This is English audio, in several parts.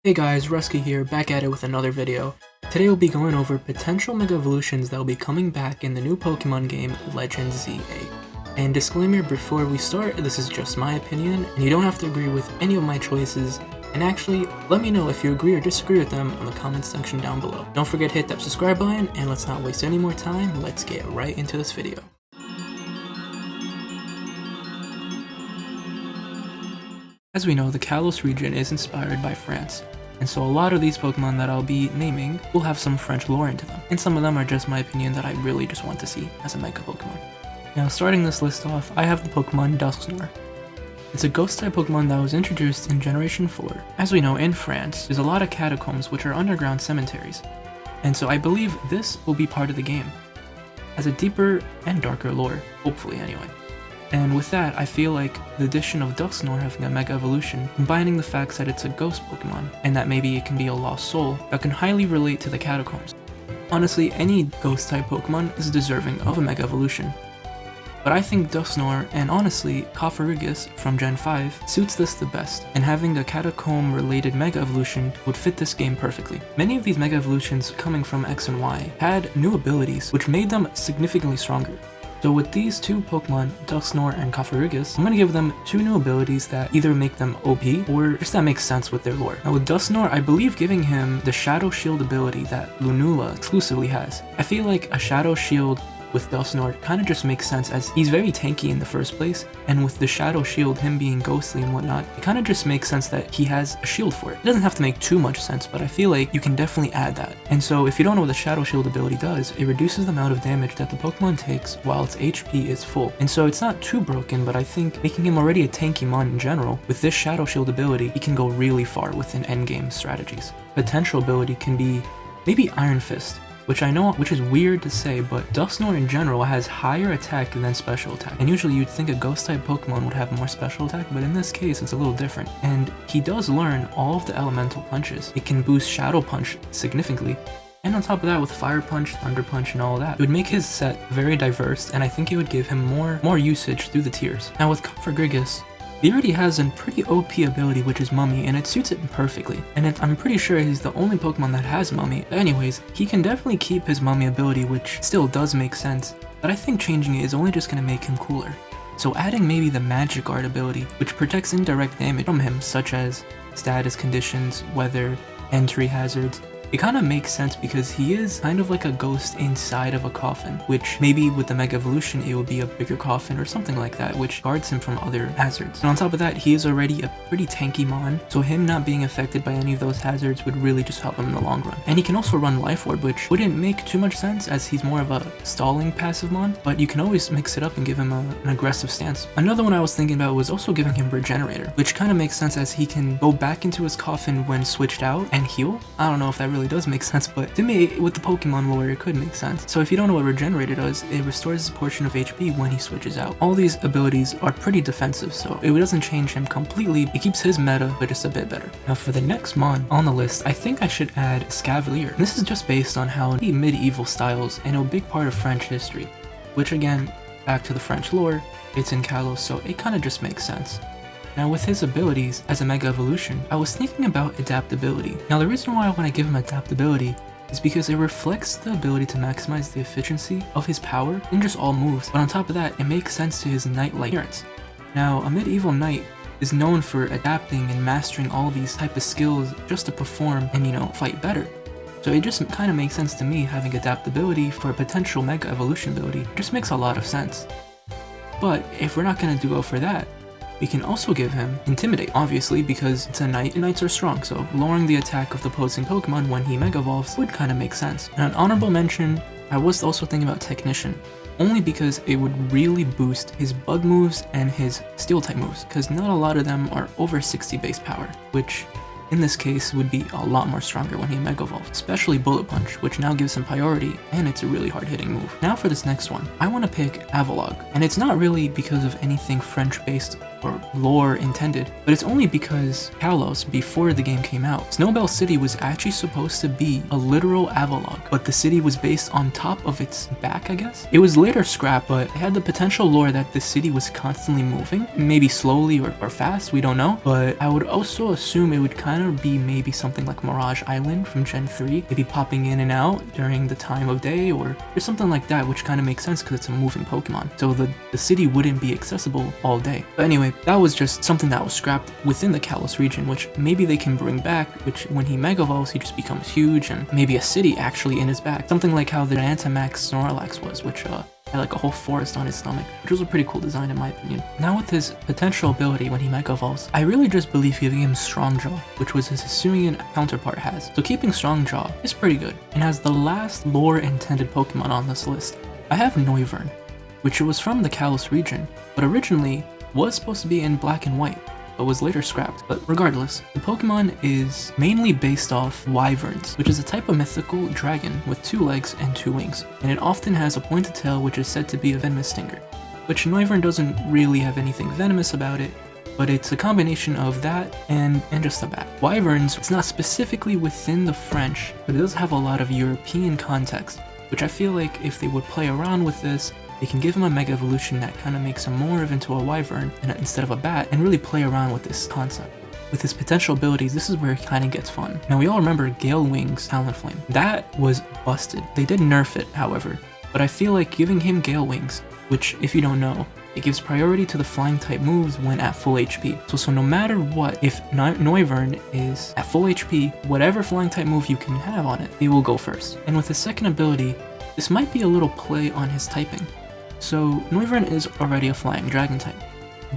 Hey guys, Rusky here, back at it with another video. Today we'll be going over potential Mega Evolutions that will be coming back in the new Pokemon game, Legends ZA. And disclaimer before we start, this is just my opinion, and you don't have to agree with any of my choices, and actually, let me know if you agree or disagree with them in the comments section down below. Don't forget to hit that subscribe button, and let's not waste any more time, let's get right into this video. As we know, the Kalos region is inspired by France, and so a lot of these Pokemon that I'll be naming will have some French lore into them, and some of them are just my opinion that I really just want to see as a Mega Pokemon. Now, starting this list off, I have the Pokemon Dusknoir. It's a Ghost-type Pokemon that was introduced in Generation 4. As we know, in France, there's a lot of catacombs which are underground cemeteries, and so I believe this will be part of the game, as a deeper and darker lore, hopefully anyway. And with that, I feel like the addition of Dusknoir having a Mega Evolution, combining the facts that it's a ghost Pokemon, and that maybe it can be a lost soul, that can highly relate to the catacombs. Honestly, any ghost-type Pokemon is deserving of a Mega Evolution. But I think Dusknoir, and honestly, Cofagrigus from Gen 5, suits this the best, and having a catacomb-related Mega Evolution would fit this game perfectly. Many of these Mega Evolutions coming from X and Y had new abilities, which made them significantly stronger. So with these two Pokemon, Dusknoir and Cofagrigus, I'm going to give them two new abilities that either make them OP, or just that makes sense with their lore. Now with Dusknoir, I believe giving him the Shadow Shield ability that Lunula exclusively has. I feel like a Shadow Shield with Dusknoir kind of just makes sense as he's very tanky in the first place, and with the Shadow Shield, him being ghostly and whatnot, it kind of just makes sense that he has a shield for it. It doesn't have to make too much sense, but I feel like you can definitely add that. And so if you don't know what the Shadow Shield ability does, it reduces the amount of damage that the Pokemon takes while its HP is full. And so it's not too broken, but I think making him already a tanky mon in general, with this Shadow Shield ability, he can go really far within endgame strategies. Potential ability can be maybe Iron Fist, which I know, which is weird to say, but Dusknoir in general has higher attack than special attack. And usually you'd think a ghost-type Pokemon would have more special attack, but in this case it's a little different. And he does learn all of the elemental punches. It can boost Shadow Punch significantly. And on top of that, with Fire Punch, Thunder Punch, and all of that, it would make his set very diverse, and I think it would give him more usage through the tiers. Now with Cofagrigus, he already has a pretty OP ability, which is Mummy, and it suits it perfectly. And I'm pretty sure he's the only Pokemon that has Mummy. But anyways, he can definitely keep his Mummy ability, which still does make sense, but I think changing it is only just going to make him cooler. So adding maybe the Magic Guard ability, which protects indirect damage from him, such as status conditions, weather, entry hazards, it kind of makes sense because he is kind of like a ghost inside of a coffin, which maybe with the Mega Evolution it would be a bigger coffin or something like that, which guards him from other hazards. And on top of that, he is already a pretty tanky mon, so him not being affected by any of those hazards would really just help him in the long run. And he can also run Life Orb, which wouldn't make too much sense as he's more of a stalling passive mon, but you can always mix it up and give him an aggressive stance. Another one I was thinking about was also giving him Regenerator, which kind of makes sense as he can go back into his coffin when switched out and heal. I don't know if that really does make sense, but to me, with the Pokemon lore, it could make sense. So if you don't know what Regenerator does, it restores a portion of HP when he switches out. All these abilities are pretty defensive, so it doesn't change him completely. It keeps his meta, but just a bit better. Now for the next mon on the list, I think I should add Scavalier. This is just based on how the medieval styles and a big part of French history, which again, back to the French lore, it's in Kalos, so it kind of just makes sense. Now with his abilities as a Mega Evolution, I was thinking about adaptability. Now the reason why I want to give him adaptability is because it reflects the ability to maximize the efficiency of his power in just all moves, but on top of that, it makes sense to his knight-like appearance. Now a medieval knight is known for adapting and mastering all these type of skills just to perform and fight better. So it just kind of makes sense to me having adaptability for a potential Mega Evolution ability. It just makes a lot of sense. But if we're not going to go for that, we can also give him Intimidate, obviously, because it's a knight and knights are strong, so lowering the attack of the opposing Pokemon when he Mega Evolves would kind of make sense. And an honorable mention, I was also thinking about Technician, only because it would really boost his bug moves and his steel type moves, because not a lot of them are over 60 base power, which in this case would be a lot more stronger when he Mega Evolves, especially Bullet Punch, which now gives him priority, and it's a really hard hitting move. Now for this next one, I want to pick Avalugg, and it's not really because of anything French based or lore intended, but it's only because Kalos, before the game came out, Snowbell City was actually supposed to be a literal Avalok, but the city was based on top of its back, I guess? It was later scrapped, but it had the potential lore that the city was constantly moving, maybe slowly or fast, we don't know, but I would also assume it would kind of be maybe something like Mirage Island from Gen 3, maybe popping in and out during the time of day or something like that, which kind of makes sense because it's a moving Pokemon, so the city wouldn't be accessible all day. But anyway, that was just something that was scrapped within the Kalos region, which maybe they can bring back, which when he Mega Evolves, he just becomes huge and maybe a city actually in his back. Something like how the Gigantamax Snorlax was, which had like a whole forest on his stomach, which was a pretty cool design in my opinion. Now with his potential ability when he Mega Evolves, I really just believe giving him Strong Jaw, which was his Hisuian counterpart has. So keeping Strong Jaw is pretty good. And as the last lore intended Pokemon on this list, I have Noivern, which was from the Kalos region, but originally was supposed to be in Black and White, but was later scrapped. But regardless, the Pokemon is mainly based off Wyverns, which is a type of mythical dragon with 2 legs and 2 wings, and it often has a pointed tail which is said to be a venomous stinger, which Noivern doesn't really have anything venomous about it, but it's a combination of that and just a bat. Wyverns, it's not specifically within the French, but it does have a lot of European context, which I feel like if they would play around with this, they can give him a Mega Evolution that kind of makes him more into a Wyvern instead of a bat, and really play around with this concept. With his potential abilities, this is where it kind of gets fun. Now we all remember Gale Wings Talonflame. That was busted. They did nerf it, however, but I feel like giving him Gale Wings, which if you don't know, it gives priority to the flying type moves when at full HP. So no matter what, if Noivern is at full HP, whatever flying type move you can have on it, it will go first. And with his second ability, this might be a little play on his typing. So Noivern is already a flying dragon type,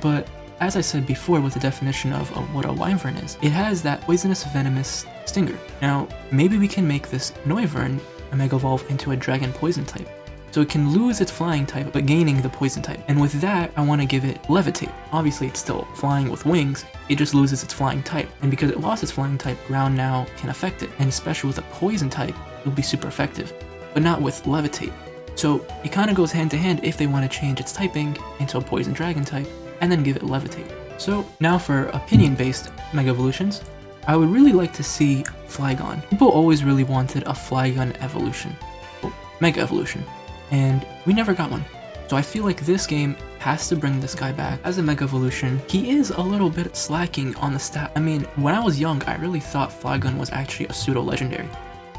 but as I said before with the definition of what a Wyvern is, it has that poisonous venomous stinger. Now maybe we can make this Noivern a Mega Evolve into a dragon poison type, so it can lose its flying type but gaining the poison type, and with that I want to give it Levitate. Obviously it's still flying with wings, it just loses its flying type, and because it lost its flying type, ground now can affect it, and especially with a poison type, it'll be super effective, but not with Levitate. So it kind of goes hand to hand if they want to change its typing into a poison dragon type and then give it Levitate. So now for opinion based Mega Evolutions, I would really like to see Flygon. People always really wanted a Flygon evolution, well, Mega Evolution, and we never got one. So I feel like this game has to bring this guy back as a Mega Evolution. He is a little bit slacking on the stat. I mean, when I was young, I really thought Flygon was actually a pseudo-legendary.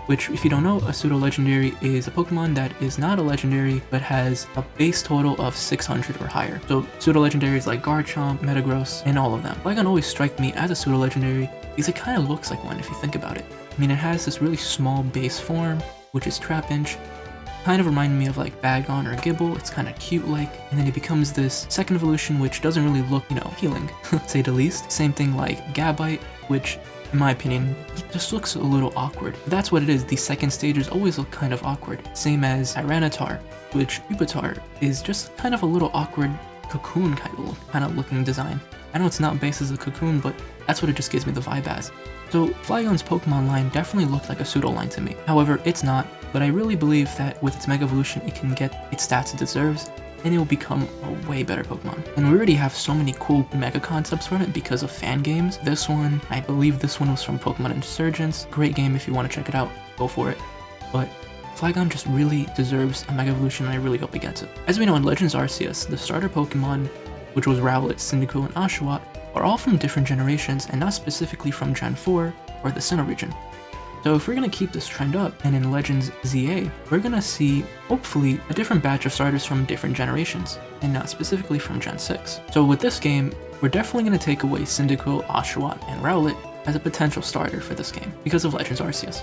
Which, if you don't know, a pseudo-legendary is a Pokemon that is not a legendary, but has a base total of 600 or higher. So pseudo-legendaries like Garchomp, Metagross, and all of them. Flygon always struck me as a pseudo-legendary because it kind of looks like one if you think about it. I mean, it has this really small base form, which is Trapinch, kind of reminded me of like Bagon or Gible. It's kind of cute like, and then it becomes this second evolution which doesn't really look, healing, say the least. Same thing like Gabite, which in my opinion, it just looks a little awkward. But that's what it is, the second stages always look kind of awkward. Same as Tyranitar, which Pupitar is just kind of a little awkward cocoon kind of looking design. I know it's not based as a cocoon, but that's what it just gives me the vibe as. So Flygon's Pokemon line definitely looked like a pseudo line to me. However, it's not, but I really believe that with its Mega Evolution it can get its stats it deserves, and it will become a way better Pokemon. And we already have so many cool Mega concepts from it because of fan games. This one, I believe this one was from Pokemon Insurgence. Great game if you want to check it out, go for it. But Flygon just really deserves a Mega Evolution, and I really hope it gets it. As we know in Legends Arceus, the starter Pokemon, which was Rowlet, Cyndaquil, and Oshawott, are all from different generations and not specifically from Gen 4 or the Sinnoh region. So if we're going to keep this trend up, and in Legends ZA, we're going to see, hopefully, a different batch of starters from different generations, and not specifically from Gen 6. So with this game, we're definitely going to take away Cyndaquil, Oshawott, and Rowlet as a potential starter for this game, because of Legends Arceus.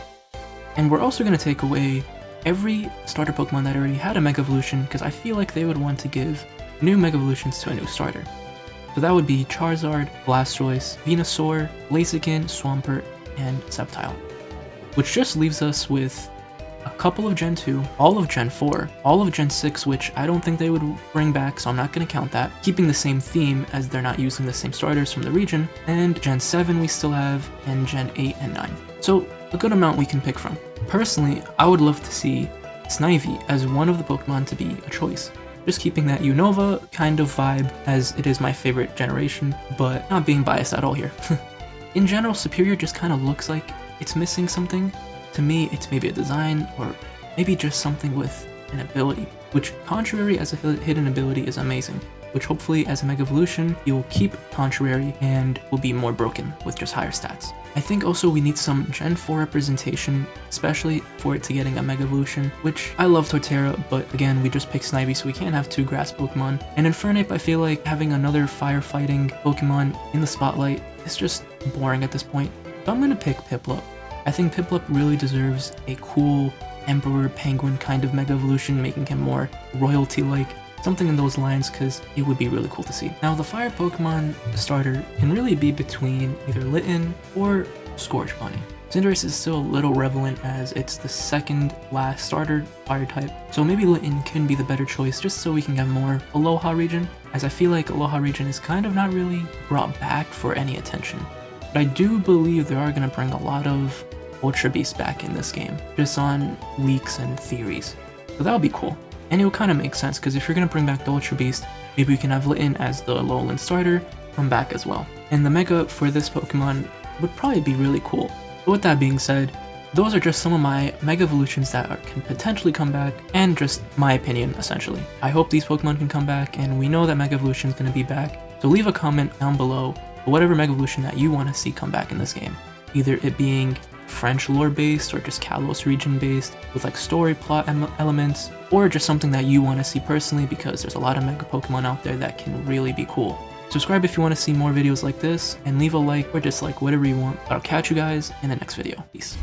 And we're also going to take away every starter Pokemon that already had a Mega Evolution, because I feel like they would want to give new Mega Evolutions to a new starter. So that would be Charizard, Blastoise, Venusaur, Blaziken, Swampert, and Sceptile. Which just leaves us with a couple of Gen 2, all of Gen 4, all of Gen 6, which I don't think they would bring back, so I'm not going to count that, keeping the same theme as they're not using the same starters from the region, and Gen 7 we still have, and Gen 8 and 9. So a good amount we can pick from. Personally, I would love to see Snivy as one of the Pokemon to be a choice. just keeping that Unova kind of vibe as it is my favorite generation, but not being biased at all here. In general, Superior just kind of looks like it's missing something. To me, it's maybe a design or maybe just something with an ability, which Contrary as a hidden ability is amazing, which hopefully as a Mega Evolution, you will keep Contrary and will be more broken with just higher stats. I think also we need some Gen 4 representation, especially for it to getting a Mega Evolution, which I love Torterra, but again, we just picked Snivy, so we can't have 2 grass Pokemon. And Infernape, I feel like having another firefighting Pokemon in the spotlight is just boring at this point. So I'm gonna pick Piplup. I think Piplup really deserves a cool Emperor Penguin kind of Mega Evolution, making him more royalty-like. Something in those lines, because it would be really cool to see. Now, the fire Pokemon starter can really be between either Litten or Scourge Bunny. Cinderace is still a little relevant as it's the second last starter fire type, so maybe Litten can be the better choice just so we can get more Aloha region, as I feel like Aloha region is kind of not really brought back for any attention. But I do believe they are going to bring a lot of Ultra Beasts back in this game, just on leaks and theories, so that would be cool. And it will kind of make sense, because if you're going to bring back the Ultra Beast, maybe we can have Litten as the Alolan starter come back as well. And the Mega for this Pokemon would probably be really cool. But with that being said, those are just some of my Mega Evolutions that can potentially come back, and just my opinion, essentially. I hope these Pokemon can come back, and we know that Mega Evolution is going to be back, so leave a comment down below for whatever Mega Evolution that you want to see come back in this game. Either it being French lore based or just Kalos region based with like story plot elements, or just something that you want to see personally, because there's a lot of Mega Pokemon out there that can really be cool. Subscribe if you want to see more videos like this, and leave a like or dislike, whatever you want. I'll catch you guys in the next video. Peace.